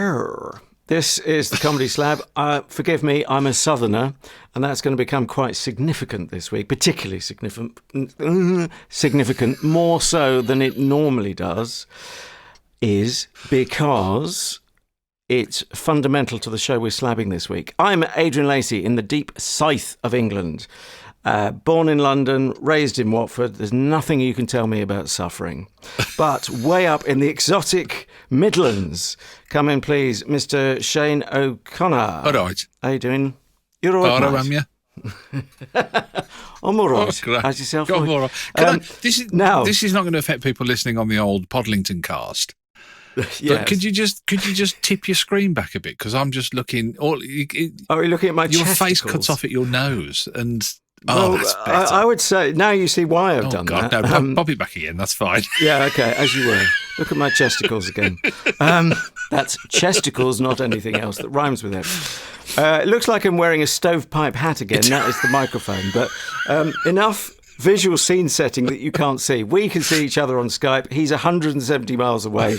Arr. This is the Comedy Slab. Forgive me, I'm a southerner, and that's going to become quite significant this week, particularly significant, more so than it normally does, is because it's fundamental to the show we're slabbing this week. I'm Adrian Lacey in the deep south of England. Born in London, raised in Watford, there's nothing you can tell me about suffering. But way up in the exotic Midlands, come in please, Mr. Shane O'Connor. All right. How you doing? You're all right, am you? I'm all right. Oh, How's yourself? I'm all right. This is not going to affect people listening on the old Podlington cast. Yes. But could you just tip your screen back a bit? Because I'm just looking. Are you looking at my your chesticles? face cuts off at your nose, and that's better. I would say now you see why I've done God, that. No, pop it back again. That's fine. Yeah, okay, as you were. Look at my chesticles again. That's chesticles, not anything else that rhymes with it. It looks like I'm wearing a stovepipe hat again. That is the microphone. But enough visual scene setting that you can't see. We can see each other on Skype. He's 170 miles away.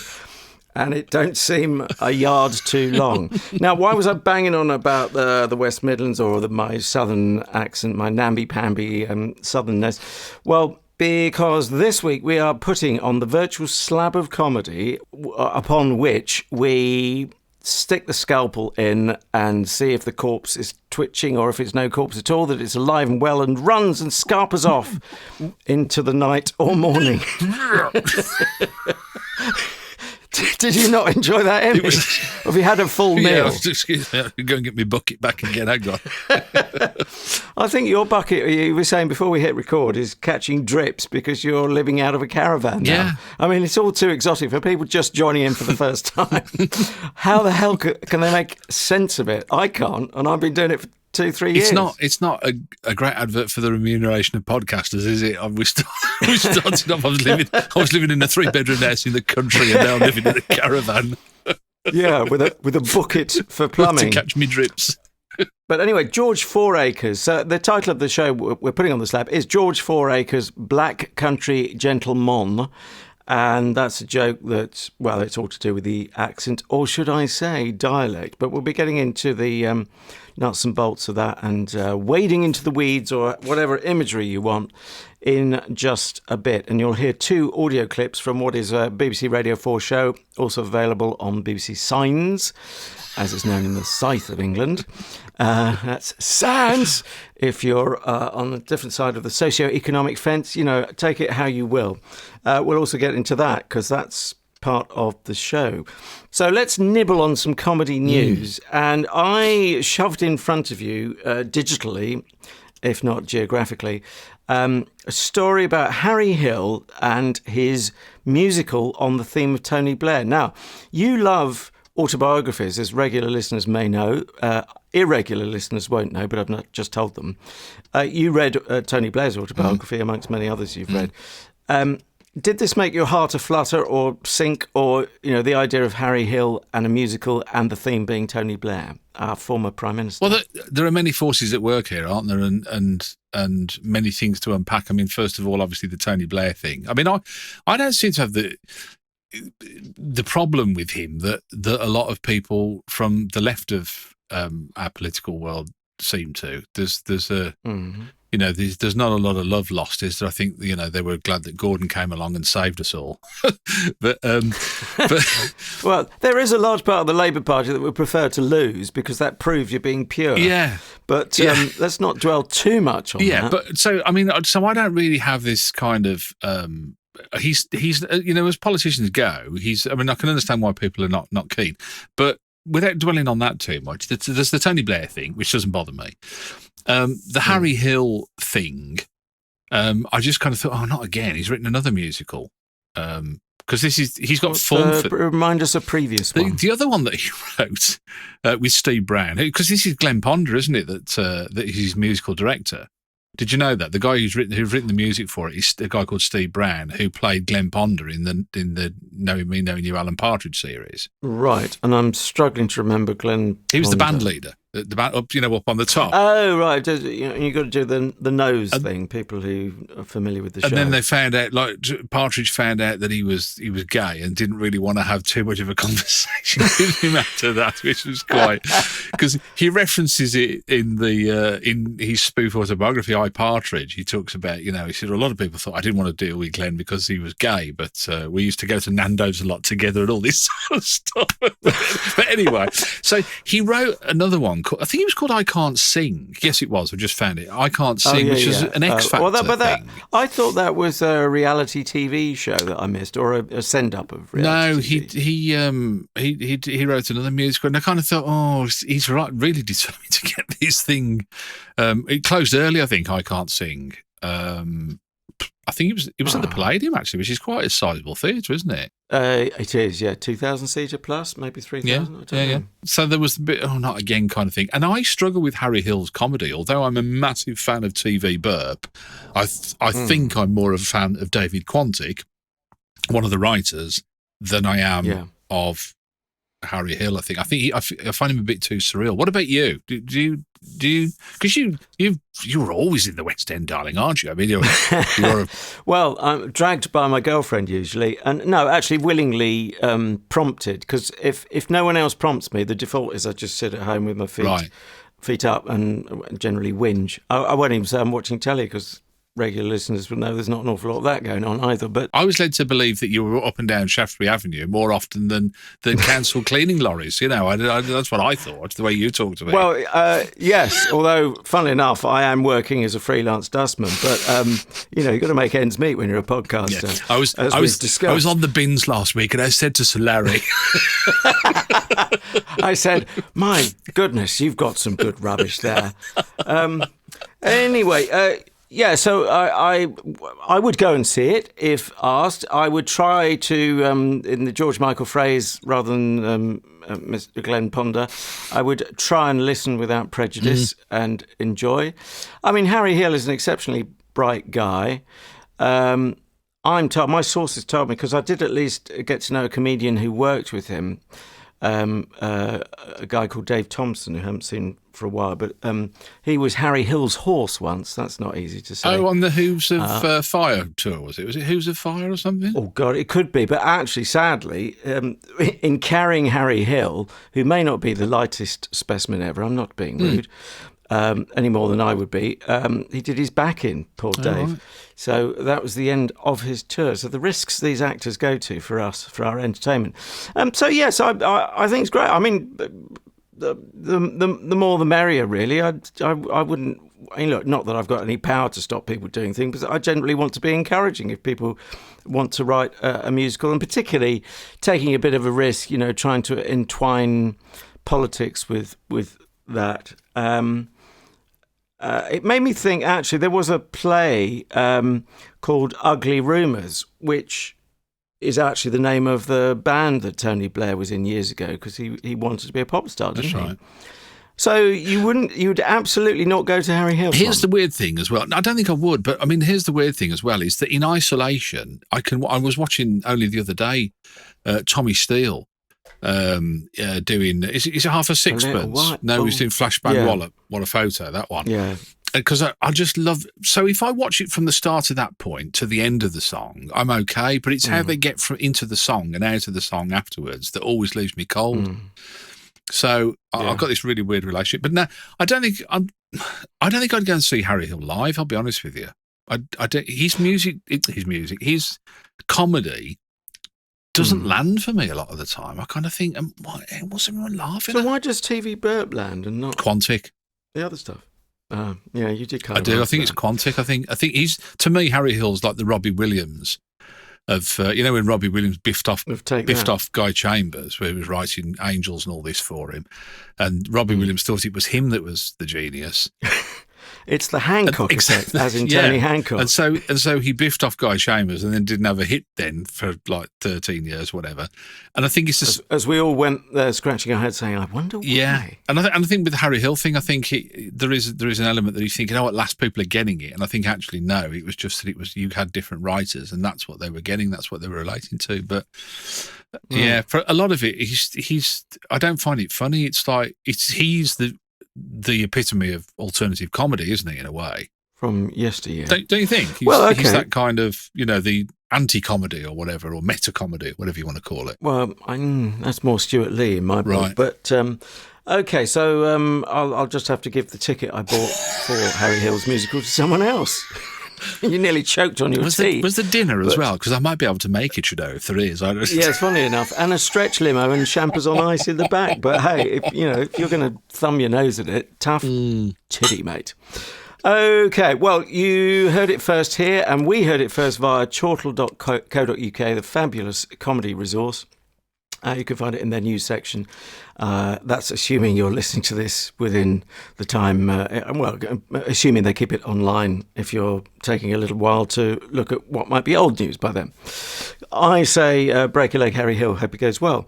And it don't seem a yard too long. Now, why was I banging on about the West Midlands or my southern accent, my namby-pamby southernness? Well, because this week we are putting on the virtual slab of comedy upon which we stick the scalpel in and see if the corpse is twitching or if it's no corpse at all, that it's alive and well and runs and scarpers off into the night or morning. Did you not enjoy that image? Have you had a full meal? Excuse me, I'll go and get my bucket back again. Hang on. I think your bucket, you were saying before we hit record, is catching drips because you're living out of a caravan now. Yeah. I mean, it's all too exotic for people just joining in for the first time. How the hell can they make sense of it? I can't, and I've been doing it for 2-3 years. It's not a great advert for the remuneration of podcasters, is it? We started off. I was living in a 3-bedroom house in the country, and now I'm living in a caravan. Yeah, with a bucket for plumbing to catch me drips. But anyway, George Fouracres. The title of the show we're putting on the slab is George Fouracres' Black Country Gentlemon. And that's a joke that, well, it's all to do with the accent, or should I say dialect. But we'll be getting into the nuts and bolts of that and wading into the weeds or whatever imagery you want in just a bit. And you'll hear 2 audio clips from what is a BBC Radio 4 show, also available on BBC Signs, as it's known in the south of England. That's Signs. If you're on a different side of the socio-economic fence, take it how you will. We'll also get into that because that's part of the show. So let's nibble on some comedy news. And I shoved in front of you digitally, if not geographically, a story about Harry Hill and his musical on the theme of Tony Blair. Now, you love autobiographies, as regular listeners may know. Irregular listeners won't know, but I've not just told them. You read Tony Blair's autobiography, amongst many others you've read. Did this make your heart aflutter or sink, or the idea of Harry Hill and a musical and the theme being Tony Blair, our former Prime Minister? Well, there are many forces at work here, aren't there? And many things to unpack. I mean, first of all, obviously the Tony Blair thing. I mean, I don't seem to have the problem with him that a lot of people from the left of our political world seem to. There's a there's not a lot of love lost, is there? I think they were glad that Gordon came along and saved us all. but well, there is a large part of the Labour Party that would prefer to lose because that proves you're being pure. Yeah. But let's not dwell too much on that. Yeah, but so I don't really have this kind of. He's as politicians go. I can understand why people are not keen, but without dwelling on that too much, there's the Tony Blair thing, which doesn't bother me. The Harry Hill thing, I just kind of thought, not again. He's written another musical. Because he's got fun. Remind us of previous one. The other one that he wrote with Steve Brown, because this is Glenn Ponder, isn't it? That he's his musical director. Did you know that the guy who's written the music for it is a guy called Steve Brown, who played Glenn Ponder in the Knowing Me, Knowing You Alan Partridge series? Right, and I'm struggling to remember Glenn. He was the band leader. the back up, up on the top. Oh, right. You've got to do the nose thing, people who are familiar with the show. And then they found out, like Partridge found out that he was gay and didn't really want to have too much of a conversation with him after that, which was quite... Because he references it in his spoof autobiography, I, Partridge. He talks about, he said, a lot of people thought I didn't want to deal with Glenn because he was gay, but we used to go to Nando's a lot together and all this sort of stuff. But anyway, so he wrote another one. I think it was called I Can't Sing. Yes, it was. I just found it. I Can't Sing, which is an X Factor thing. I thought that was a reality TV show that I missed, or a send-up of reality TV. He wrote another musical, and I kind of thought, he's really determined to get this thing. It closed early, I think, I Can't Sing. I think it was at the Palladium, actually, which is quite a sizable theatre, isn't it? It is, yeah. 2,000 seater plus, maybe 3,000. Yeah. So there was a bit, not again kind of thing. And I struggle with Harry Hill's comedy, although I'm a massive fan of TV Burp. I think I'm more of a fan of David Quantick, one of the writers, than I am of Harry Hill. I find him a bit too surreal. What about you? Do you? Because you're always in the West End, darling, aren't you? I mean, you're Well, I'm dragged by my girlfriend usually, and no, actually willingly prompted. Because if no one else prompts me, the default is I just sit at home with my feet up and generally whinge. I won't even say I'm watching telly because regular listeners will know there's not an awful lot of that going on either. But I was led to believe that you were up and down Shaftesbury Avenue more often than council cleaning lorries. That's what I thought, the way you talked to me. Well, yes, although, funnily enough, I am working as a freelance dustman. But, you've got to make ends meet when you're a podcaster. Yeah. I was on the bins last week and I said to Sir Larry... I said, my goodness, you've got some good rubbish there. Anyway... yeah, so I would go and see it if asked. I would try to, in the George Michael phrase, rather than Mr. Glenn Ponder, I would try and listen without prejudice and enjoy. I mean, Harry Hill is an exceptionally bright guy. I'm told, my sources told me, because I did at least get to know a comedian who worked with him, a guy called Dave Thompson, who I haven't seen for a while, but he was Harry Hill's horse once. That's not easy to say. Oh, on the Hooves of Fire tour, was it? Was it Hooves of Fire or something? Oh, God, it could be. But actually, sadly, in carrying Harry Hill, who may not be the lightest specimen ever, I'm not being rude, any more than I would be, he did his back in, poor Dave. Right. So that was the end of his tour. So the risks these actors go to for us, for our entertainment. So yes, I think it's great. I mean, the more the merrier, really. I wouldn't. I mean, look, not that I've got any power to stop people doing things, but I generally want to be encouraging if people want to write a musical, and particularly taking a bit of a risk. Trying to entwine politics with that. It made me think, actually, there was a play called Ugly Rumours, which is actually the name of the band that Tony Blair was in years ago, because he wanted to be a pop star, didn't he? That's right. So you'd absolutely not go to Harry Hill. Here's the weird thing as well. I don't think I would, but I mean, here's the weird thing as well, is that in isolation, I was watching only the other day, Tommy Steele, doing is it half a sixpence? No, he's doing Flashbang Wallop. What a photo, that one. Yeah. Because I just love. So if I watch it from the start of that point to the end of the song, I'm okay. But it's how they get into the song and out of the song afterwards that always leaves me cold. So I've got this really weird relationship. But no, I don't think I'd go and see Harry Hill live. I'll be honest with you. His his comedy doesn't land for me a lot of the time. I kind of think, what's everyone laughing at? So why does TV Burp land and not Quantick? The other stuff. Yeah, you did kind of. I do. I think it's Quantick. I think he's, to me, Harry Hill's like the Robbie Williams of when Robbie Williams biffed off Guy Chambers, where he was writing Angels and all this for him, and Robbie Williams thought it was him that was the genius. It's the Hancock effect, as in Tony Hancock. And so he biffed off Guy Chambers and then didn't have a hit then for like 13 years, whatever. And I think it's just... As we all went there scratching our heads saying, I wonder why. Yeah. And I think with the Harry Hill thing, I think there is an element that he's thinking, at last people are getting it. And I think actually, no, it was just that you had different writers and that's what they were getting, that's what they were relating to. But yeah, for a lot of it, he's I don't find it funny. It's like, he's the the epitome of alternative comedy, isn't he, in a way? From yesteryear. Don't you think? He's that kind of, the anti-comedy or whatever, or meta-comedy, whatever you want to call it. Well, that's more Stuart Lee in my book. Right. But, okay, so I'll just have to give the ticket I bought for Harry Hill's musical to someone else. You nearly choked on your tea. Was the dinner as well? Because I might be able to make it, if there is. Yes, funny enough. And a stretch limo and champers on ice in the back. But hey, if you're going to thumb your nose at it, tough titty, mate. Okay, well, you heard it first here, and we heard it first via chortle.co.uk, the fabulous comedy resource. You can find it in their news section. That's assuming you're listening to this within the time, assuming they keep it online if you're taking a little while to look at what might be old news by then. I say break a leg, Harry Hill. Hope it goes well.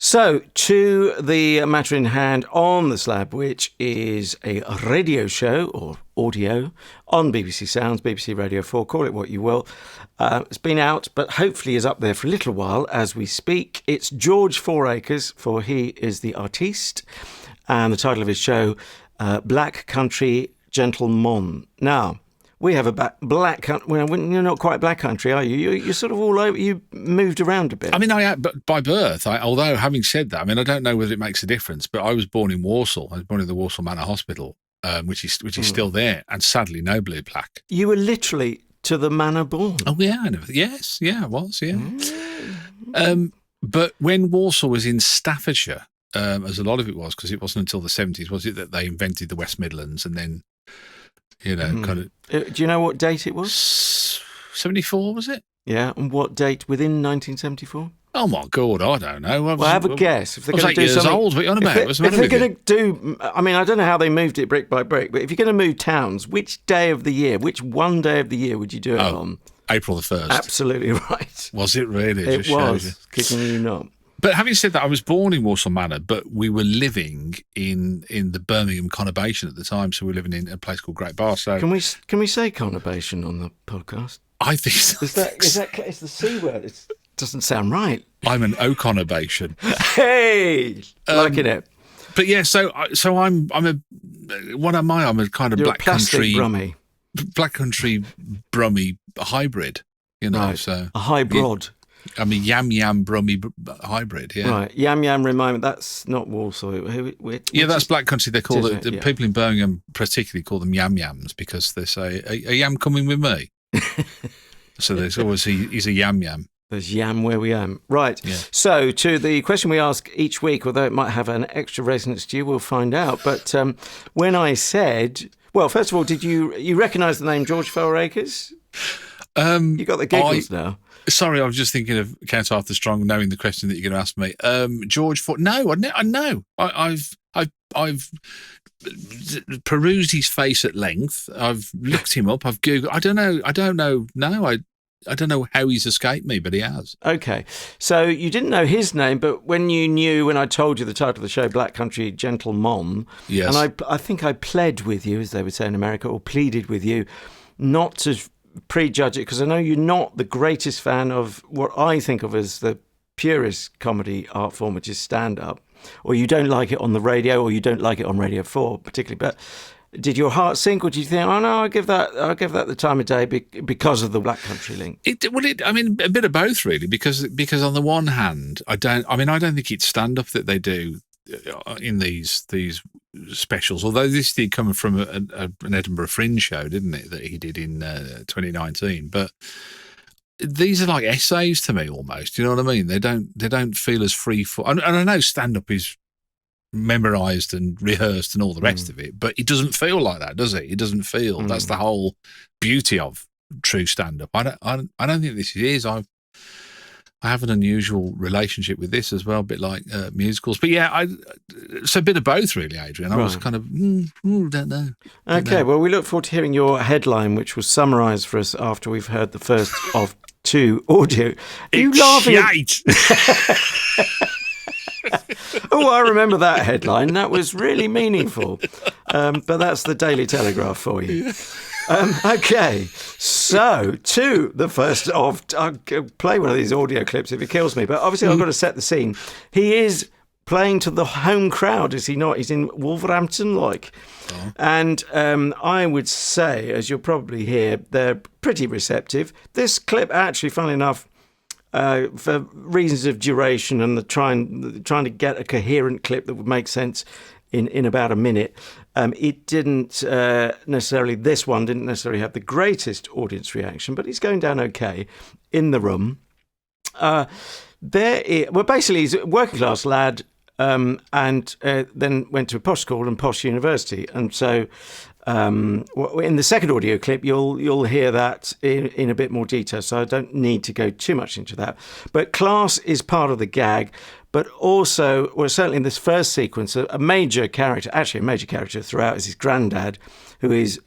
So, to the matter in hand on The Slab, which is a radio show, or audio, on BBC Sounds, BBC Radio 4, call it what you will. It's been out, but hopefully is up there for a little while as we speak. It's George Fouracres, for he is the artiste, and the title of his show, Black Country Gentlemon. Now, we have a black country. Well, you're not quite black country, are you? You're sort of all over. You moved around a bit. I mean, but by birth, although having said that, I don't know whether it makes a difference, but I was born in Walsall. I was born in the Walsall Manor Hospital, which is still there, and sadly no blue plaque. You were literally to the manor born. Oh, yeah. Yes, yeah, I was, yeah. But when Walsall was in Staffordshire, as a lot of it was, because it wasn't until the 70s, was it, that they invented the West Midlands, and then... kind of. Do you know what date it was? 74, was it? Yeah, and what date within 1974? Oh my God, I don't know. Well, have a guess. If they're I was 8 years old. What are you on about? If they're going to do, I don't know how they moved it brick by brick, but if you're going to move towns, which day of the year, which one day of the year would you do it on? April the 1st. Absolutely right. Was it really? It was. Kicking you not. But having said that, I was born in Walsall Manor, but we were living in the Birmingham conurbation at the time, so we were living in a place called Great Bar. So can we say conurbation on the podcast? I think so. Is that it's the C word? It doesn't sound right. I'm an O-conurbation. Hey, liking it. But yeah, so I'm a what am I? I'm a kind of You're black country Brummie. Black country Brummie hybrid. Right. So a hybrid. I'm a yam Brummie hybrid, yeah. Right, yam remind me, that's not Walsall. That's black country. They call it, the people in Birmingham particularly call them yams because they say, a yam coming with me? So there's always, he's a yam. There's yam where we am. Right, yeah. So to the question we ask each week, although it might have an extra resonance to you, we'll find out. But when I said, well, first of all, did you recognise the name George Fouracres? You got the giggles now. Sorry, I was just thinking of Count Arthur Strong, knowing the question that you're going to ask me. George No, I know. I've perused his face at length. I've looked him up. I've Googled. I don't know. No, I don't know how he's escaped me, but he has. Okay, so you didn't know his name, but when I told you the title of the show, Black Country Gentlemon, yes, and I think I pled with you, as they would say in America, or pleaded with you, not to prejudge it, because I know you're not the greatest fan of what I think of as the purest comedy art form, which is stand-up, or you don't like it on the radio, or you don't like it on Radio 4 particularly. But did your heart sink, or did you think, oh no, I'll give that the time of day because of the Black Country link? A bit of both really, because on the one hand, I don't think it's stand-up that they do in these specials, although this did come from an Edinburgh Fringe show, didn't it, that he did in 2019. But these are like essays to me almost. You know what I mean? They don't feel as free for. And I know stand-up is memorised and rehearsed and all the rest of it, but it doesn't feel like that, does it? It doesn't feel. That's the whole beauty of true stand-up. I don't think this is. I have an unusual relationship with this as well, a bit like musicals. But yeah, it's a bit of both really, Adrian. I was kind of, don't know. Okay, well, we look forward to hearing your headline, which was summarised for us after we've heard the first of two audio. Are you laughing? Oh, I remember that headline. That was really meaningful. But that's the Daily Telegraph for you. Okay, so to the first of... I'll play one of these audio clips if it kills me, but obviously I've got to set the scene. He is playing to the home crowd, is he not? He's in Wolverhampton, like. Oh. And I would say, as you'll probably hear, they're pretty receptive. This clip, actually, funnily enough, for reasons of duration and trying to get a coherent clip that would make sense in about a minute, it didn't necessarily, this one didn't necessarily have the greatest audience reaction, but he's going down okay in the room. Basically, he's a working class lad, and then went to a posh school and posh university. And so in the second audio clip, you'll hear that in a bit more detail, so I don't need to go too much into that. But class is part of the gag, but also, well, certainly in this first sequence, a major character throughout is his granddad, who is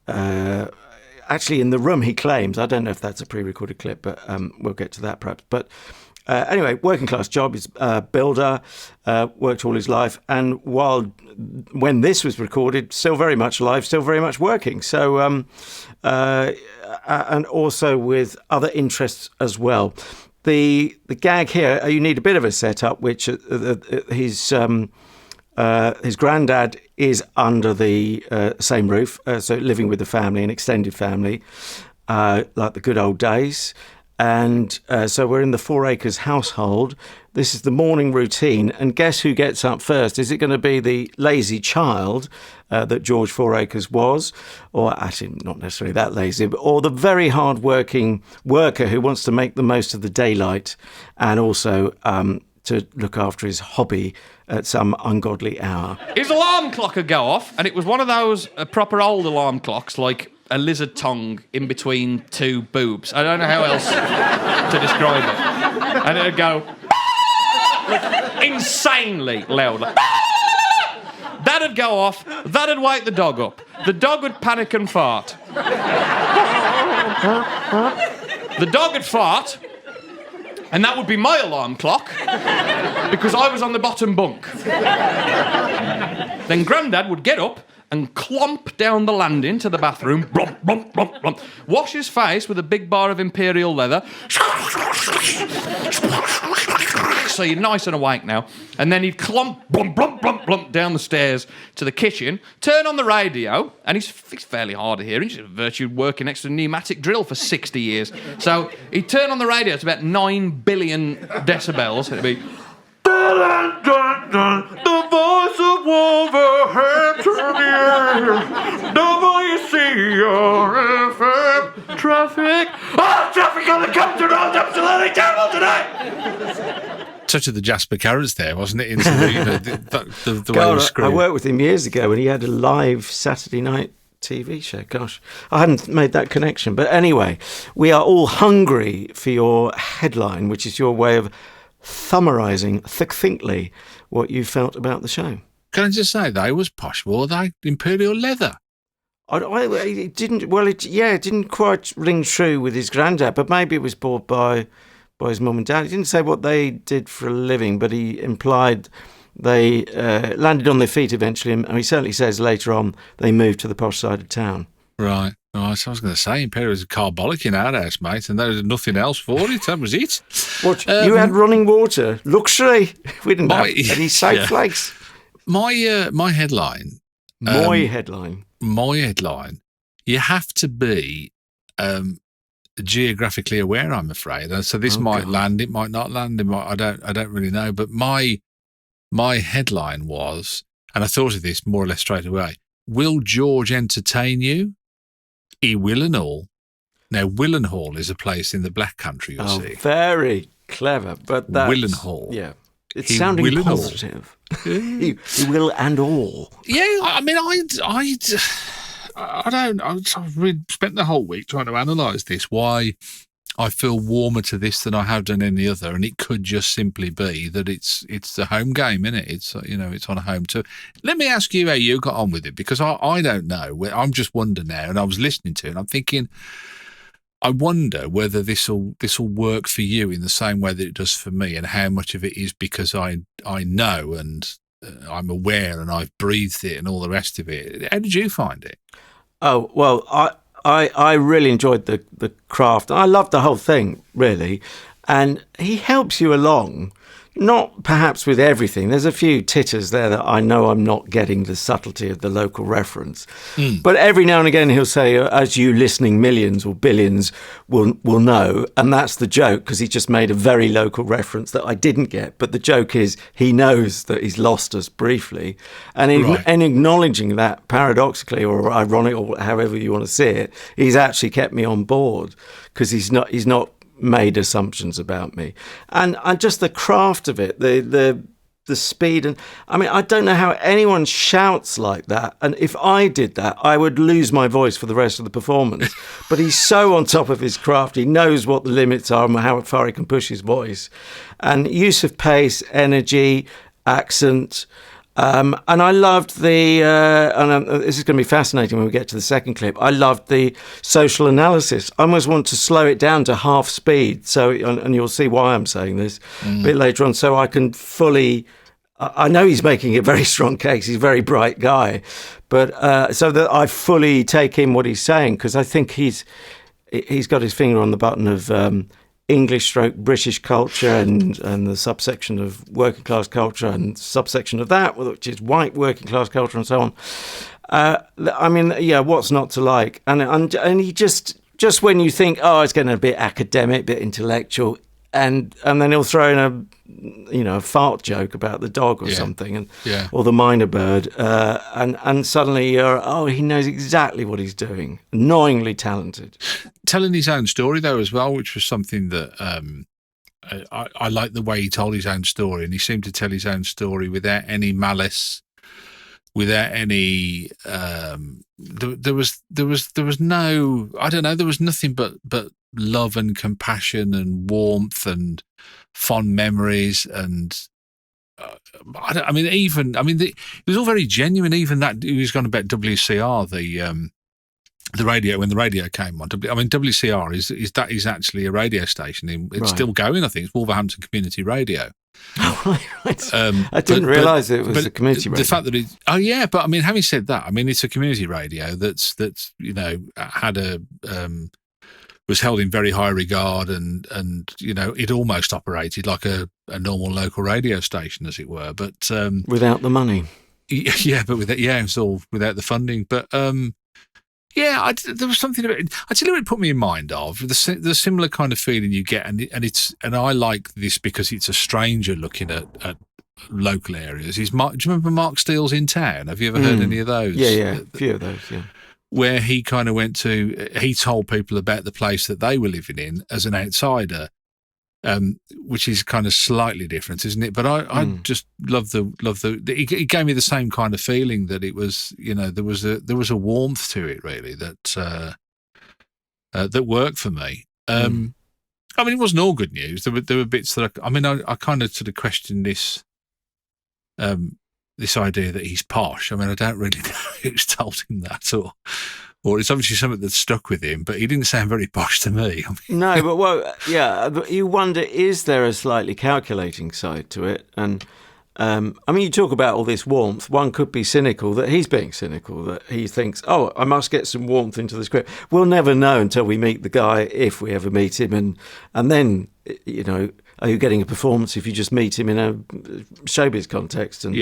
actually in the room, he claims. I don't know if that's a pre-recorded clip, but we'll get to that perhaps. But anyway, working class job, is builder, worked all his life, and when this was recorded, still very much alive, still very much working. So, and also with other interests as well. The gag here, you need a bit of a setup, which his granddad is under the same roof, so living with the family, an extended family, like the good old days. And so we're in the Fouracres household. This is the morning routine. And guess who gets up first? Is it going to be the lazy child that George Fouracres was? Or actually, not necessarily that lazy, or the very hard-working worker who wants to make the most of the daylight and also to look after his hobby at some ungodly hour? His alarm clock would go off, and it was one of those proper old alarm clocks, like a lizard tongue in between two boobs. I don't know how else to describe it. And it'd go insanely loud. That'd go off, that'd wake the dog up. The dog would panic and fart. The dog would fart, and that would be my alarm clock, because I was on the bottom bunk. Then Grandad would get up and clomp down the landing to the bathroom, blump, blump, blump, blump, wash his face with a big bar of imperial leather, so you're nice and awake now, and then he'd clomp, blump, blump, blump, blump down the stairs to the kitchen, turn on the radio, and he's fairly hard of hearing, he's virtually working next to a pneumatic drill for 60 years, so he'd turn on the radio to about 9 billion decibels, and it'd be... The voice of Wolverhampton, WCRFM, traffic. Oh, traffic on the Country Road, absolutely terrible tonight. Touch of the Jasper Carrots there, wasn't it? Into the way it was screwed. I worked with him years ago when he had a live Saturday night TV show. Gosh, I hadn't made that connection. But anyway, we are all hungry for your headline, which is your way of summarising succinctly what you felt about the show. Can I just say, they was posh, wore they? Imperial leather. It didn't quite ring true with his granddad, but maybe it was bought by his mum and dad. He didn't say what they did for a living, but he implied they landed on their feet eventually, and he certainly says later on they moved to the posh side of town. Right. So I was going to say, Imperial was a carbolic in our house, mate, and there was nothing else for it. That was it. What, you had running water, luxury. We didn't have any safe flakes. My headline. My headline. You have to be geographically aware, I'm afraid. So this might land, it might not land. I don't really know. But my headline was, and I thought of this more or less straight away. Will George entertain you? He will and all. Now, Willenhall is a place in the Black Country, you'll see. Very clever, but that's... Willenhall. Yeah. It's sounding positive. he will and all. Yeah, I mean, I really spent the whole week trying to analyse this, why I feel warmer to this than I have done any other, and it could just simply be that it's the home game, isn't it? It's it's on a home tour. Let me ask you how you got on with it, because I don't know. I'm just wondering now, and I was listening to it, and I'm thinking, I wonder whether this'll work for you in the same way that it does for me, and how much of it is because I know and I'm aware and I've breathed it and all the rest of it. How did you find it? Oh well, I really enjoyed the craft. I loved the whole thing, really. And he helps you along Not perhaps with everything. There's a few titters there that I know I'm not getting the subtlety of the local reference. But every now and again he'll say, as you listening millions or billions will know, and that's the joke, because he just made a very local reference that I didn't get. But the joke is he knows that he's lost us briefly. And in acknowledging that, paradoxically or ironic or however you want to see it, he's actually kept me on board, because he's not made assumptions about me, and just the craft of it, the speed, and I mean, I don't know how anyone shouts like that, and if I did that I would lose my voice for the rest of the performance. But he's so on top of his craft, he knows what the limits are and how far he can push his voice, and use of pace, energy, accent. And I loved this is going to be fascinating when we get to the second clip, I loved the social analysis. I almost want to slow it down to half speed, and you'll see why I'm saying this a bit later on, so I can fully, I know he's making a very strong case, he's a very bright guy, but so that I fully take in what he's saying, because I think he's got his finger on the button of English stroke British culture and the subsection of working class culture and subsection of that, which is white working class culture and so on. I mean, yeah, what's not to like? And he just when you think, oh, it's getting a bit academic, a bit intellectual, and then he'll throw in a fart joke about the dog or something, or the minor bird, and suddenly he knows exactly what he's doing. Annoyingly talented. Telling his own story though as well, which was something that I like the way he told his own story, and he seemed to tell his own story without any malice, without any. There was no, I don't know, there was nothing but love and compassion and warmth and fond memories, and it was all very genuine. Even that he was going about WCR, the radio, when the radio came on. WCR is actually a radio station. It's still going. I think it's Wolverhampton Community Radio. Oh, right. I didn't realise it was a community radio. The fact that but I mean, having said that, I mean, it's a community radio that's had was held in very high regard, and it almost operated like a normal local radio station, as it were, but without the money. Yeah, but it's all without the funding. But there was something about it. I tell you what it put me in mind of the similar kind of feeling you get, and I like this because it's a stranger looking at local areas. Do you remember Mark Steele's In Town? Have you ever heard any of those? Yeah, a few of those. Yeah. Where he kind of he told people about the place that they were living in as an outsider, which is kind of slightly different, isn't it? But I just love it gave me the same kind of feeling that it was, there was a warmth to it really that worked for me. I mean, it wasn't all good news. There were bits that I kind of sort of questioned this idea that he's posh. I mean, I don't really know who's told him that, or it's obviously something that stuck with him, but he didn't sound very posh to me. No, but you wonder, is there a slightly calculating side to it? And you talk about all this warmth. One could be cynical, that he's being cynical, that he thinks, oh, I must get some warmth into the script. We'll never know until we meet the guy, if we ever meet him, and then, are you getting a performance if you just meet him in a showbiz context? And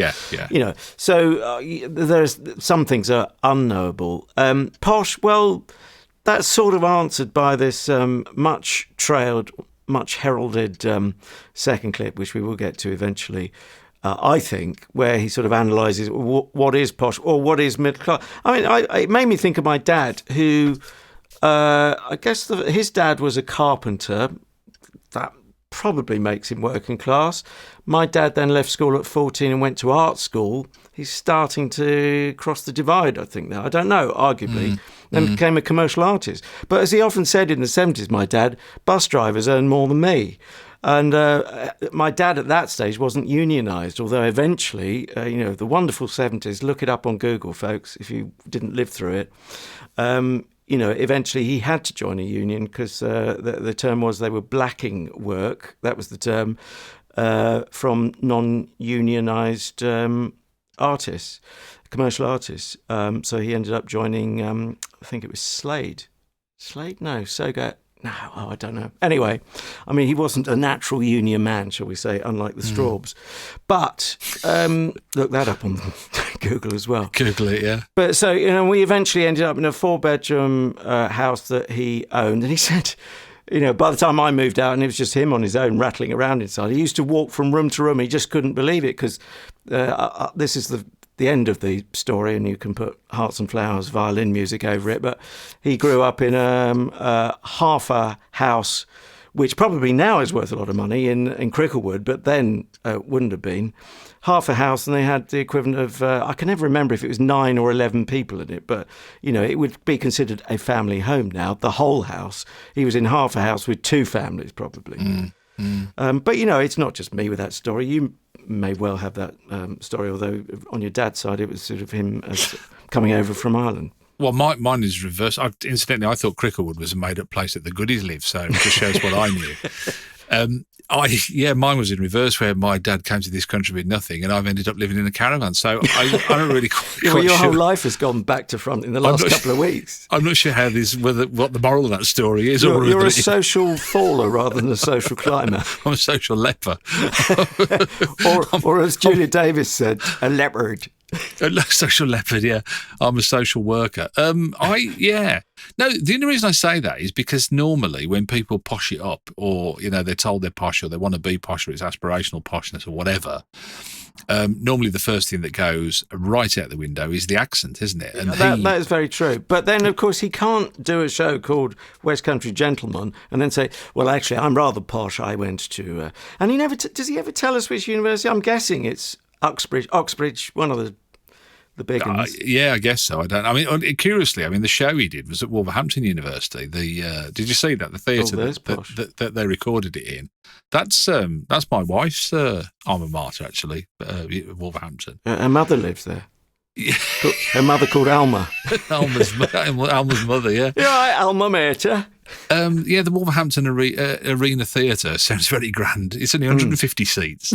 so there's some things are unknowable. Posh, well, that's sort of answered by this much trailed, much heralded second clip, which we will get to eventually. I think, where he sort of analyses what is posh or what is middle class. I mean, it made me think of my dad, who I guess his dad was a carpenter. That probably makes him working class. My dad then left school at 14 and went to art school. He's starting to cross the divide, I think, now. I don't know, arguably. Then became a commercial artist. But as he often said in the 70s, my dad, bus drivers earn more than me. And my dad at that stage wasn't unionised, although eventually, the wonderful 70s, look it up on Google, folks, if you didn't live through it. Eventually he had to join a union because the term was they were blacking work. That was the term from non-unionised artists, commercial artists. So he ended up joining, I think it was Slade. No, Sogat. No, I don't know. Anyway, I mean, he wasn't a natural union man, shall we say, unlike the Straubs. But look that up on Google as well. Google it, yeah. But so, we eventually ended up in a 4-bedroom house that he owned. And he said, by the time I moved out and it was just him on his own rattling around inside, he used to walk from room to room. He just couldn't believe it because this is the end of the story, and you can put Hearts and Flowers violin music over it. But he grew up in half a house, which probably now is worth a lot of money in Cricklewood, but then wouldn't have been. Half a house, and they had the equivalent of, I can never remember if it was 9 or 11 people in it, but, it would be considered a family home now, the whole house. He was in half a house with 2 families, probably. But, it's not just me with that story. You may well have that story, although on your dad's side, it was sort of him coming over from Ireland. Well, mine is reverse. Incidentally, I thought Cricklewood was a made-up place that the goodies live, so it just shows what I knew. Mine was in reverse, where my dad came to this country with nothing, and I've ended up living in a caravan. So I don't really quite your sure. whole life has gone back to front in the last couple of weeks. I'm not sure what the moral of that story is. You're a social faller rather than a social climber. I'm a social leper. or as Julia Davis said, a leopard. A social leopard, yeah. I'm a social worker. No, the only reason I say that is because normally when people posh it up, or they're told they're posh, or they want to be posh, or it's aspirational poshness or whatever, normally the first thing that goes right out the window is the accent, isn't it? And that is very true. But then, of course, he can't do a show called West Country Gentleman and then say, well, actually, I'm rather posh. I went to... and he never... does he ever tell us which university? I'm guessing it's Oxbridge, one of the big ones. Yeah, I guess so. I don't. I mean, curiously, the show he did was at Wolverhampton University. Did you see that? The theatre that they recorded it in. That's my wife's alma mater, actually. Wolverhampton. Her mother lives there. Yeah. Her mother called Alma. Alma's mother. Yeah. You're right, Alma mater. The Wolverhampton Arena Theatre sounds very grand. It's only 150 seats.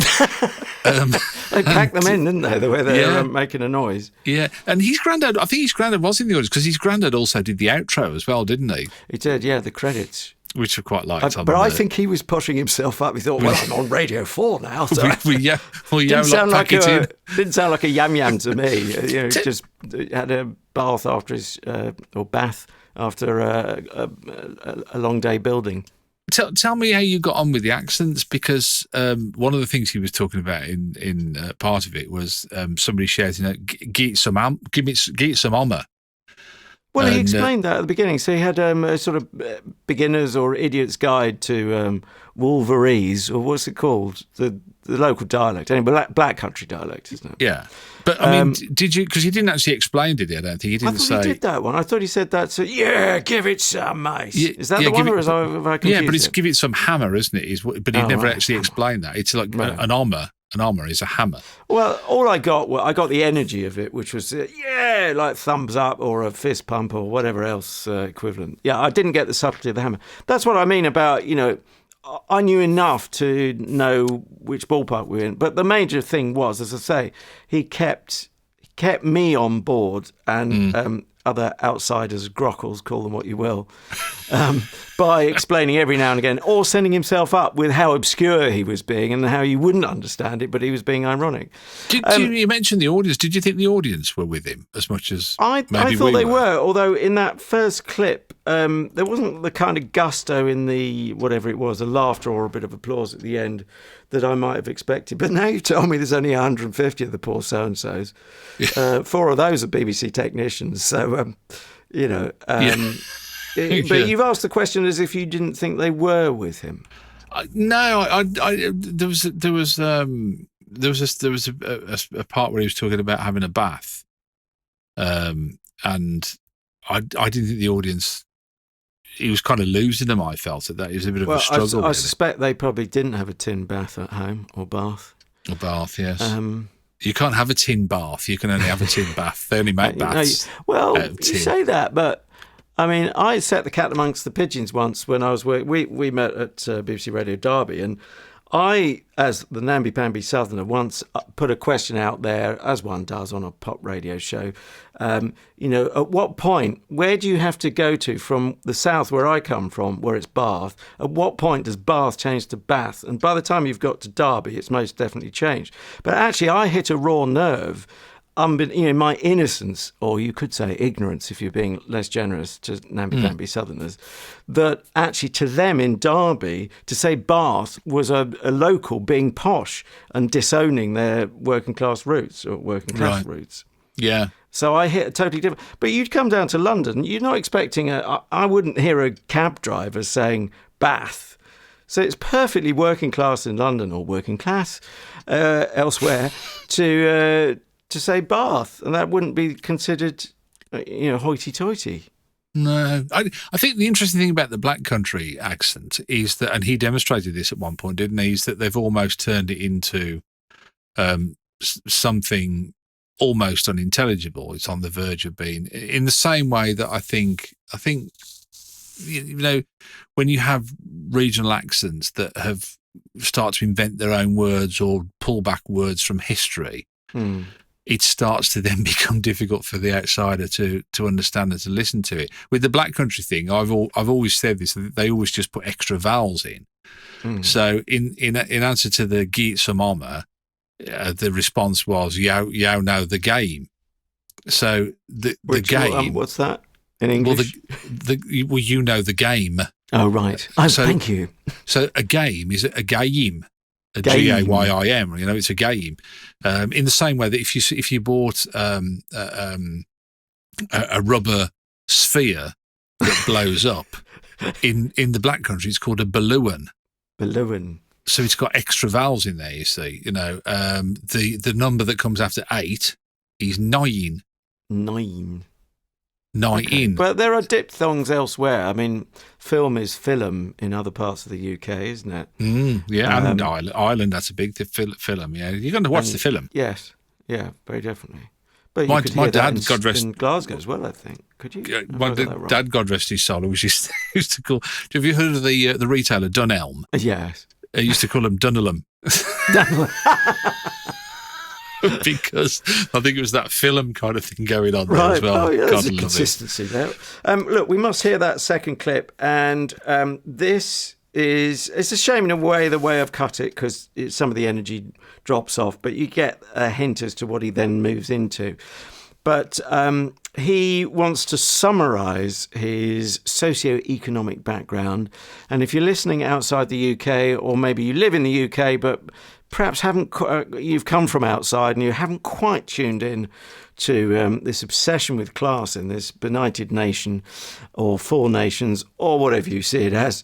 They packed them in, didn't they? The way they were making a noise. Yeah, and his granddad, I think his granddad was in the audience because his granddad also did the outro as well, didn't he? He did, yeah, the credits. Which I quite liked. But I think he was pushing himself up. He thought, well, I'm on Radio 4 now. So didn't sound like a yam-yam to me. Just had a bath after after a long day building. Tell me how you got on with the accents, because one of the things he was talking about in part of it was somebody shouting, "Get some Hummer." Well, he explained that at the beginning. So he had a sort of beginner's or idiot's guide to Wolverese, or what's it called? The local dialect, anyway, black country dialect, isn't it? Yeah. But, did you, because he didn't actually explain, did he? I don't think he didn't I thought he did that one. I thought he said that. So, give it some, mate. Is that the one, or have I confused Yeah, but it's give it some hammer, isn't it? But he never actually explained that. It's like an armour. An armour is a hammer. Well, all I got the energy of it, which was, like thumbs up or a fist pump or whatever else equivalent. Yeah, I didn't get the subtlety of the hammer. That's what I mean about, I knew enough to know which ballpark we were in. But the major thing was, as I say, he kept me on board and other outsiders, grockles, call them what you will, by explaining every now and again, or sending himself up with how obscure he was being and how you wouldn't understand it, but he was being ironic. You mentioned the audience. Did you think the audience were with him as much as I thought they were, although in that first clip, there wasn't the kind of gusto in the, whatever it was, a laughter or a bit of applause at the end that I might have expected. But now you've told me there's only 150 of the poor so-and-sos. 4 of those are BBC technicians. So, but you've asked the question as if you didn't think they were with him. No, there was a part where he was talking about having a bath, and I didn't think the audience. He was kind of losing them. I felt that it was a bit of a struggle. I suspect they probably didn't have a tin bath at home or bath. A bath, yes. You can't have a tin bath. You can only have a tin bath. They only make baths. You say that, but I mean, I set the cat amongst the pigeons once when I was working. We met at BBC Radio Derby, and I, as the namby-pamby southerner, once put a question out there, as one does on a pop radio show. At what point, where do you have to go to from the south where I come from, where it's Bath? At what point does Bath change to Bath? And by the time you've got to Derby, it's most definitely changed. But actually, I hit a raw nerve. My innocence, or you could say ignorance if you're being less generous to namby-pamby southerners, that actually to them in Derby, to say Bath was a local being posh and disowning their working class roots or working class roots. Yeah. So I hit a totally different... But you'd come down to London, you're not expecting I wouldn't hear a cab driver saying Bath. So it's perfectly working class in London, or working class elsewhere, to say Bath, and that wouldn't be considered, hoity-toity. No. I think the interesting thing about the Black Country accent is that, and he demonstrated this at one point, didn't he, is that they've almost turned it into something almost unintelligible. It's on the verge of being, in the same way that I think, when you have regional accents that have start to invent their own words or pull back words from history, it starts to then become difficult for the outsider to understand and to listen to it. With the Black Country thing, I've always said this, that they always just put extra vowels in. So in answer to the Geet some Homer, the response was, yow know the game. So the game... what's that in English? Well, you know the game. Oh, right. Thank you. So a game is a game. A G-A-Y-I-M, it's a game. In the same way that if you bought a rubber sphere that blows up, in the Black Country it's called a balloon. Balloon. So it's got extra vowels in there, you see. The number that comes after 8 is 9. 9. Okay. But there are diphthongs elsewhere. I mean, film is film in other parts of the UK, isn't it? Yeah, and Ireland, that's a big film. Yeah, you're going to watch the film. Yes, yeah, very definitely. But you could hear that God rest in Glasgow as well, I think. Could you? My dad, God rest his soul, was used to call. Have you heard of the retailer Dunelm? Yes. He used to call him Dunelm. Because I think it was that film kind of thing going on there as well. Oh, yeah, there's a consistency there. Look, we must hear that second clip, and it's a shame in a way the way I've cut it, because some of the energy drops off, but you get a hint as to what he then moves into. But he wants to summarise his socio-economic background, and if you're listening outside the UK, or maybe you live in the UK, but perhaps you've come from outside and you haven't quite tuned in to this obsession with class in this benighted nation, or 4 nations, or whatever you see it as,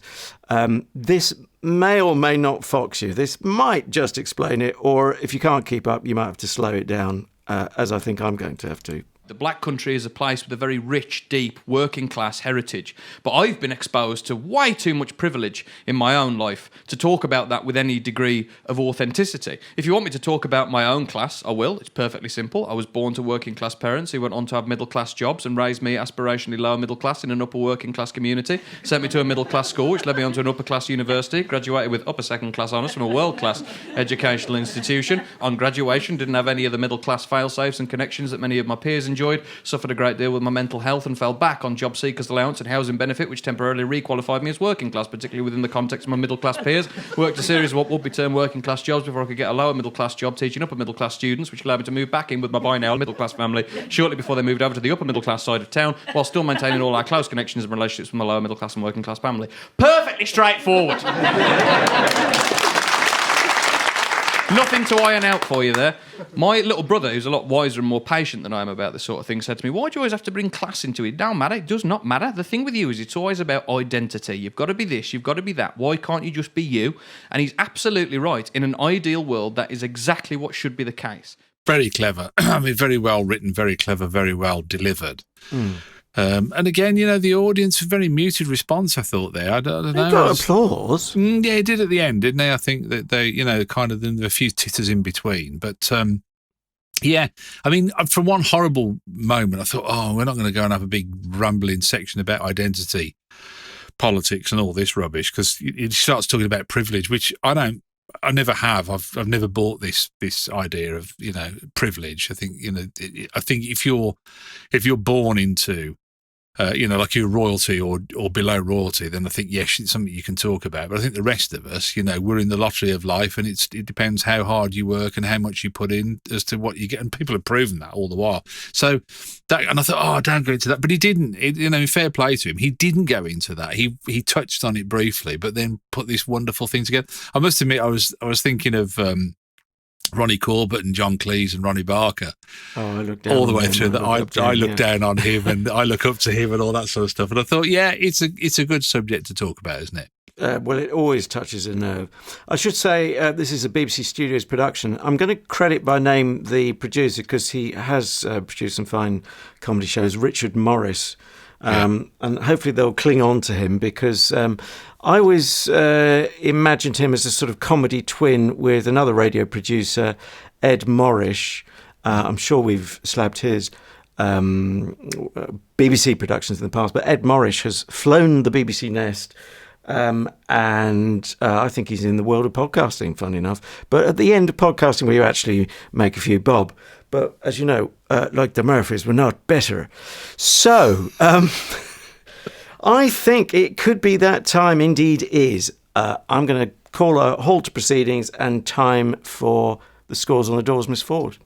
this may or may not fox you. This might just explain it, or if you can't keep up, you might have to slow it down, as I think I'm going to have to. The Black Country is a place with a very rich, deep, working class heritage. But I've been exposed to way too much privilege in my own life to talk about that with any degree of authenticity. If you want me to talk about my own class, I will. It's perfectly simple. I was born to working class parents who went on to have middle class jobs and raised me aspirationally lower middle class in an upper working class community. Sent me to a middle class school, which led me on to an upper class university. Graduated with upper second class honours from a world class educational institution. On graduation, didn't have any of the middle class fail-safes and connections that many of my peers enjoyed, suffered a great deal with my mental health, and fell back on job seekers allowance and housing benefit, which temporarily re-qualified me as working class, particularly within the context of my middle class peers. Worked a series of what would be termed working class jobs before I could get a lower middle class job teaching upper middle class students, which allowed me to move back in with my by now middle class family shortly before they moved over to the upper middle class side of town, while still maintaining all our close connections and relationships with my lower middle class and working class family. Perfectly straightforward. Nothing to iron out for you there. My little brother, who's a lot wiser and more patient than I am about this sort of thing, said to me, why do you always have to bring class into it? It don't matter. It does not matter. The thing with you is it's always about identity. You've got to be this. You've got to be that. Why can't you just be you? And he's absolutely right. In an ideal world, that is exactly what should be the case. Very clever. I mean, very well written, very clever, very well delivered. And again, the audience, a very muted response, I thought there. I don't know. Got applause. Yeah, it did at the end, didn't they? I think that they, kind of, there were a few titters in between. But, yeah, I mean, for one horrible moment, I thought, we're not going to go and have a big rambling section about identity, politics and all this rubbish, because it starts talking about privilege, which I I never have. I've never bought this idea of privilege. I think I think if you're born into like you're royalty or below royalty, then I think, yes, it's something you can talk about. But I think the rest of us, we're in the lottery of life, and it depends how hard you work and how much you put in as to what you get. And people have proven that all the while. So and I thought, don't go into that. But he didn't. Fair play to him. He didn't go into that. He touched on it briefly, but then put this wonderful thing together. I must admit, I was thinking of Ronnie Corbett and John Cleese and Ronnie Barker. Oh, I look down all the on way him. through that. I look down on him, and I look up to him, and all that sort of stuff. And I thought, it's a good subject to talk about, isn't it? Well, it always touches a nerve. I should say this is a BBC Studios production. I'm going to credit by name the producer because he has produced some fine comedy shows, Richard Morris. And hopefully they'll cling on to him because I always imagined him as a sort of comedy twin with another radio producer, Ed Morris. I'm sure we've slabbed his BBC productions in the past, but Ed Morris has flown the BBC nest. And I think he's in the world of podcasting, funny enough. But at the end of podcasting, where you actually make a few bob. But as you know, like the Murphys, we're not better. So I think it could be that time, indeed is. I'm going to call a halt to proceedings and time for the scores on the doors, Miss Ford.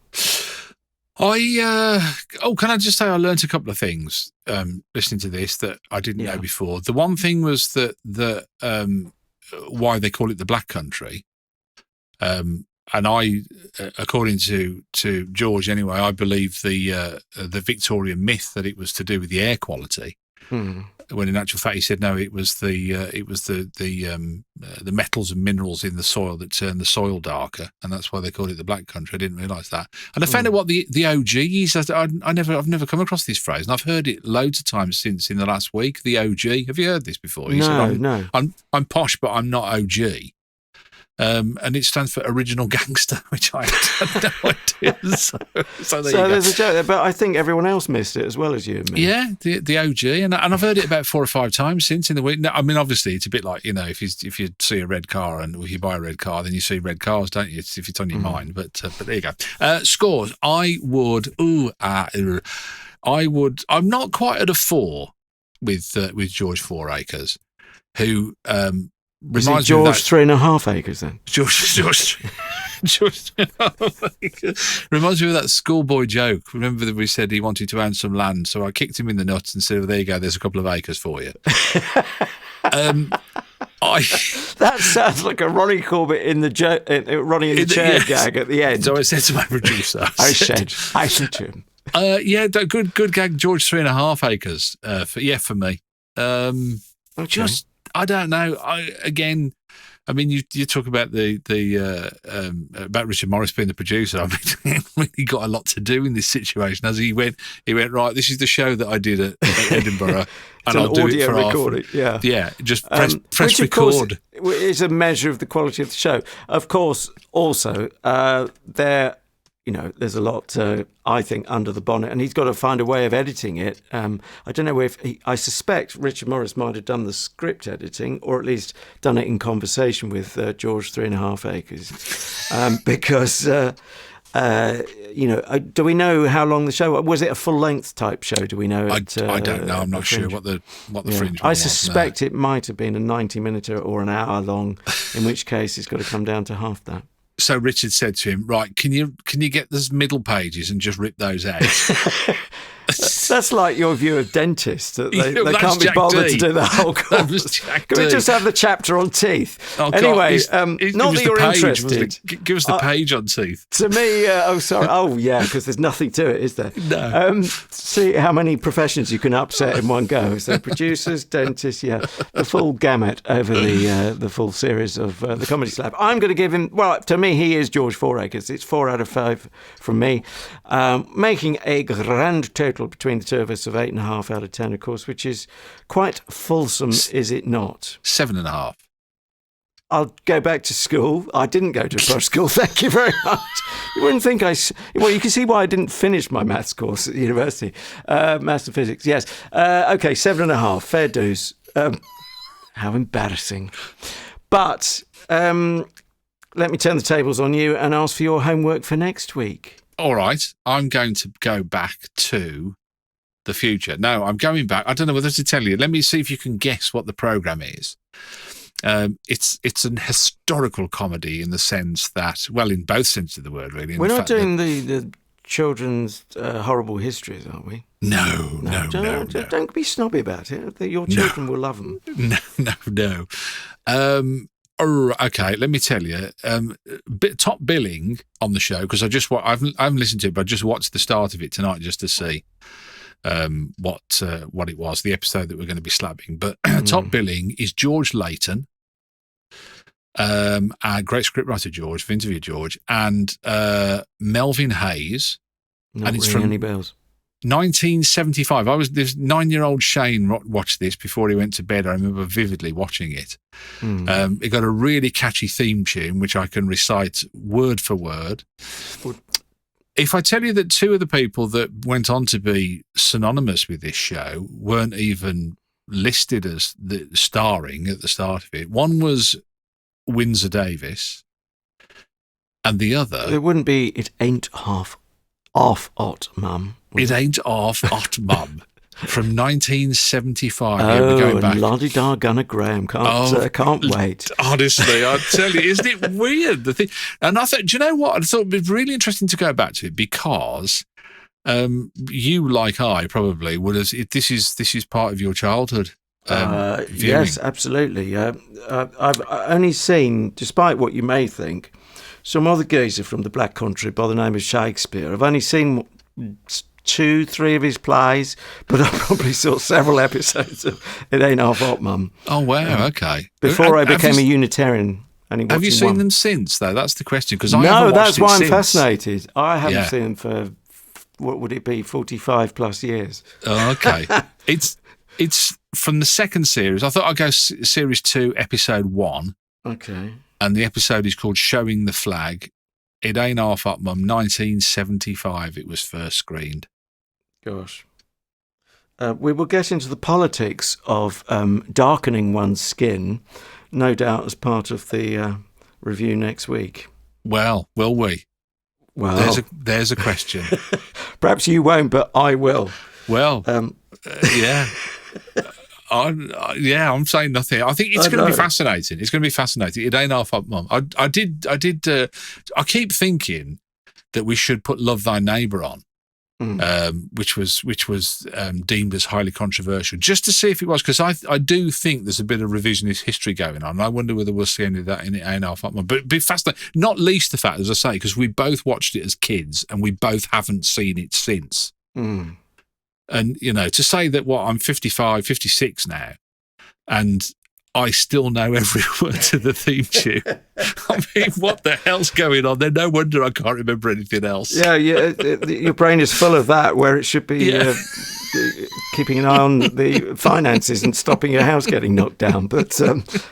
Can I just say I learnt a couple of things listening to this that I didn't know before. The one thing was that why they call it the Black Country. And I, according to George anyway, I believe the Victorian myth that it was to do with the air quality. When in actual fact he said no, it was the metals and minerals in the soil that turned the soil darker, and that's why they called it the Black Country. I didn't realise that, and I found out what the OG is. I've never come across this phrase, and I've heard it loads of times since in the last week. The OG. Have you heard this before? No. I'm posh, but I'm not OG. And it stands for original gangster, which I had no idea. So there's a joke there, but I think everyone else missed it as well as you and me. Yeah, the OG, and I've heard it about 4 or 5 times since in the week. I mean, obviously, it's a bit like if you see a red car and if you buy a red car, then you see red cars, don't you? If it's on your mind. But there you go. Scores. I'm not quite at a 4 with George Fouracres, who. Reminds George 3.5 acres then? George reminds me of that schoolboy joke. Remember that we said he wanted to own some land, so I kicked him in the nuts and said, well, there you go, there's a couple of acres for you. That sounds like a Ronnie Corbett in the Ronnie in the chair gag at the end. So I said to my producer, I said to him. Good gag, George 3.5 acres. For me. Okay. I don't know. You talk about about Richard Morris being the producer. I mean, he really got a lot to do in this situation. As he went right. This is the show that I did at Edinburgh, and I'll do it for recording. Yeah. Just press which record. Of course is a measure of the quality of the show. Of course, also there's a lot, I think, under the bonnet, and he's got to find a way of editing it. I don't know if I suspect Richard Morris might have done the script editing, or at least done it in conversation with George 3.5 acres, because do we know how long the show was? It a full length type show? Do we know? I don't know. I'm not sure what the Fringe. I suspect it might have been a 90-minute or an hour long, in which case it's got to come down to half that. So Richard said to him, right, can you get those middle pages and just rip those out? That's like your view of dentists. That they can't be bothered to do the whole course. Can we just have the chapter on teeth? Oh, anyway, not that you're interested. Give us the page on teeth. To me, because there's nothing to it, is there? No. See how many professions you can upset in one go. So producers, dentists, the full gamut over the full series of the Comedy Slab. I'm going to give him, to me, he is George Fouracres. It's 4 out of 5 from me, making a grand total between the two of us of 8.5 out of 10, of course, which is quite fulsome, is it not? 7.5. I'll go back to school. I didn't go to a posh school, thank you very much. You wouldn't think you can see why I didn't finish my maths course at university. Maths and physics, yes. Okay, 7.5, fair dues. How embarrassing. But let me turn the tables on you and ask for your homework for next week. All right. I'm going to go back to the future. No, I'm going back. I don't know whether to tell you. Let me see if you can guess what the program is. It's an historical comedy in the sense that, well, in both senses of the word, really. We're not doing the children's horrible histories, are we? No. Don't be snobby about it. Your children will love them. No. Okay, let me tell you. Top billing on the show, because I haven't listened to it, but I just watched the start of it tonight just to see what it was, the episode that we're going to be slabbing. But top billing is George Layton, our great scriptwriter George, I've interviewed George, and Melvin Hayes. Not and it's ringing from any bells. 1975. This 9-year-old Shane watched this before he went to bed. I remember vividly watching it. It got a really catchy theme tune, which I can recite word for word. If I tell you that two of the people that went on to be synonymous with this show weren't even listed as the starring at the start of it, one was Windsor Davis, and the other... It wouldn't be It Ain't Half Off Ot, Mum. It Ain't Half Ot, Mum. From 1975. Oh, going back. and Lottie Gunnar Graham. Can't wait. Honestly, I tell you, isn't it weird? The thing, and I thought, do you know what? I thought it'd be really interesting to go back to it because you, like I, probably would have. This is part of your childhood. Yes, absolutely. I've only seen, despite what you may think, some other geezer from the Black Country by the name of Shakespeare. I've only seen 2-3 of his plays, but I probably saw several episodes of It Ain't Half Hot, Mum. Oh, wow, okay. Before I became a Unitarian. Have you seen them since, though? That's the question. No, that's why I'm fascinated. I haven't seen them for, what would it be, 45 plus years. Oh, okay. It's from the second series. I thought I'd go series 2, episode 1. Okay. And the episode is called Showing the Flag. It Ain't Half Up, Mum. 1975 it was first screened. Gosh. We will get into the politics of darkening one's skin, no doubt as part of the review next week. Well, will we? Well, there's a question. Perhaps you won't, but I will. Well, yeah. I'm saying nothing. I think it's going to be fascinating. It's going to be fascinating. It Ain't Half Up, Mum. I keep thinking that we should put Love Thy Neighbour on. Which was deemed as highly controversial, just to see if it was, because I do think there's a bit of revisionist history going on. I wonder whether we'll see any of that in It Ain't Half Up. But it'd be fascinating, not least the fact, as I say, because we both watched it as kids and we both haven't seen it since. And, to say that, I'm 55, 56 now, and I still know every word to the theme tune. I mean, what the hell's going on there? No wonder I can't remember anything else. Yeah, your brain is full of that, where it should be keeping an eye on the finances and stopping your house getting knocked down. But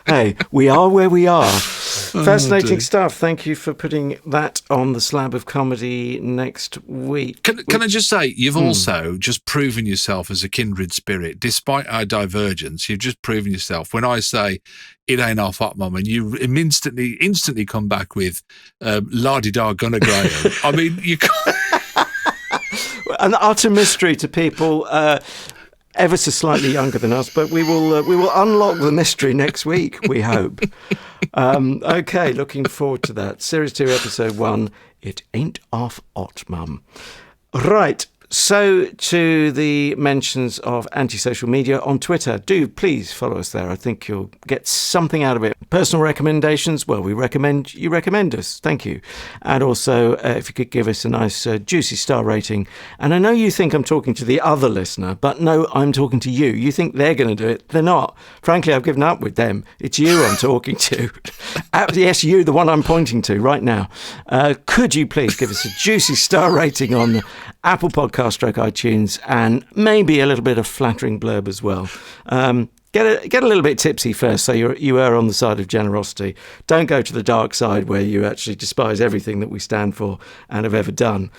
hey, we are where we are. Fascinating stuff. Thank you for putting that on the slab of comedy next week. Can I just say, you've also just proven yourself as a kindred spirit. Despite our divergence, you've just proven yourself. When I say It Ain't Half Up, Mum, and you instantly come back with La-di-da Gunnar Graham. I mean, you can't... An utter mystery to people ever so slightly younger than us, but we will unlock the mystery next week, we hope. Okay, looking forward to that. Series 2, episode 1, It Ain't Half Hot, Mum. Right. So, to the mentions of anti-social media on Twitter, do please follow us there. I think you'll get something out of it. Personal recommendations, well, we recommend you recommend us. Thank you. And also, if you could give us a nice, juicy star rating. And I know you think I'm talking to the other listener, but no, I'm talking to you. You think they're going to do it. They're not. Frankly, I've given up with them. It's you I'm talking to. Yes, you, the one I'm pointing to right now. Could you please give us a juicy star rating on Apple Podcasts, iTunes, and maybe a little bit of flattering blurb as well. Get a little bit tipsy first, so you are on the side of generosity. Don't go to the dark side where you actually despise everything that we stand for and have ever done.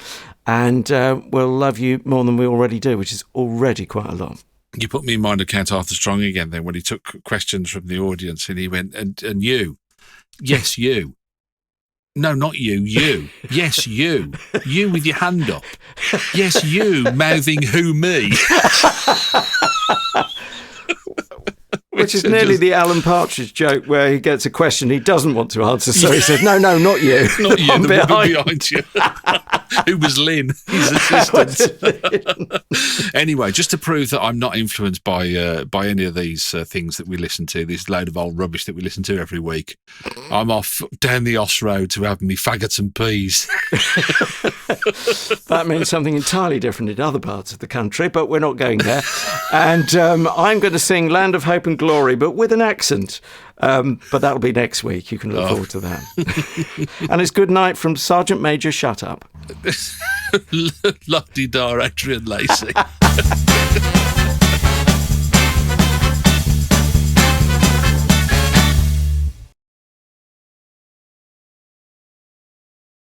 And we'll love you more than we already do, which is already quite a lot. You put me in mind of Count Arthur Strong again then, when he took questions from the audience and he went, and you, yes, you. No, not you. You. Yes, you. You with your hand up. Yes, you mouthing who me. Which is nearly the Alan Partridge joke where he gets a question he doesn't want to answer, so he says, no, not you. Not you, One the woman behind you. Who was Lynn, his assistant. Anyway, just to prove that I'm not influenced by any of these things that we listen to, this load of old rubbish that we listen to every week, I'm off down the Oss Road to have me faggots and peas. That means something entirely different in other parts of the country, but we're not going there. And I'm going to sing Land of Hope and Glory, but with an accent. But that'll be next week. You can look forward to that. And it's good night from Sergeant Major Shut Up. Lucky Dar, Adrian Lacey.